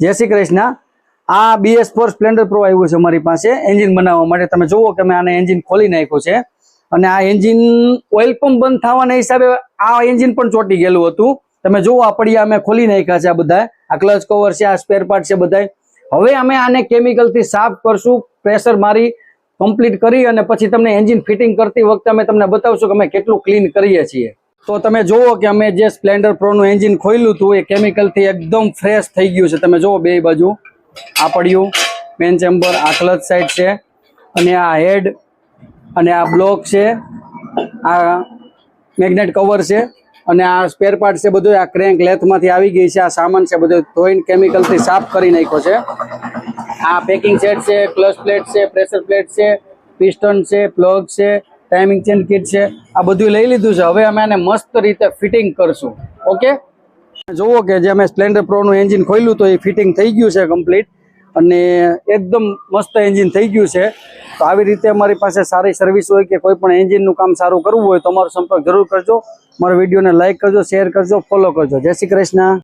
જય શ્રી કૃષ્ણ। આ BS4 Splendor pro આવ્યું છે અમારી પાસે એન્જિન બનાવવા માટે। તમે જુઓ કે મેં આને એન્જિન ખોલી નાખ્યું છે અને આ એન્જિન ઓઇલ પંપ બંધ થવાના હિસાબે આ એન્જિન પણ ચોટી ગયેલું હતું। તમે જુઓ આ પડિયા અમે ખોલી નાખ્યા છે। આ બધા આ ક્લચ કવર છે, આ સ્પેર પાર્ટ છે બધા। હવે અમે આને કેમિકલ થી સાફ કરશું, પ્રેશર મારી કમ્પ્લીટ કરી અને પછી તમને એન્જિન ફિટિંગ કરતી વખતે અમે તમને બતાવશું કે અમે કેટલું ક્લીન કરીએ છીએ। તો તમે જુઓ કે અમે જે સ્પ્લેન્ડર પ્રો નું એન્જિન ખોલ્યું હતું એ કેમિકલ થી એકદમ ફ્રેશ થઈ ગયું છે। તમે જુઓ બે બાજુ આ પડ્યું મેન ચેમ્બર, આ ક્લચ સાઈડ છે અને આ હેડ અને આ બ્લોક છે, આ મેગ્નેટ કવર છે અને આ સ્પેર પાર્ટ છે બધું। આ ક્રેન્ક લેથમાંથી આવી ગઈ છે, આ સામાન છે બધું ધોઈને કેમિકલ થી સાફ કરી નાખ્યો છે। આ પેકિંગ સેટ છે, ક્લચ પ્લેટ છે, પ્રેશર પ્લેટ છે, પિસ્ટન છે, પ્લગ છે, ટાઈમિંગ ચેન કિટ છે, આ બધું લઈ લીધું છે। હવે અમે આને મસ્ત રીતે ફિટિંગ કરશું। ઓકે, જુઓ કે જે અમે સ્પ્લેન્ડર પ્રો નું એન્જિન ખોલ્યું તો એ ફિટિંગ થઈ ગયું છે કમ્પ્લીટ અને એકદમ મસ્ત એન્જિન થઈ ગયું છે। તો આવી રીતે અમારી પાસે સારી સર્વિસ હોય કે કોઈ પણ એન્જિનનું કામ સારું કરવું હોય તો અમારો સંપર્ક જરૂર કરજો। મારો વિડીયોને લાઈક કરજો, શેર કરજો, ફોલો કરજો। જય શ્રી કૃષ્ણ।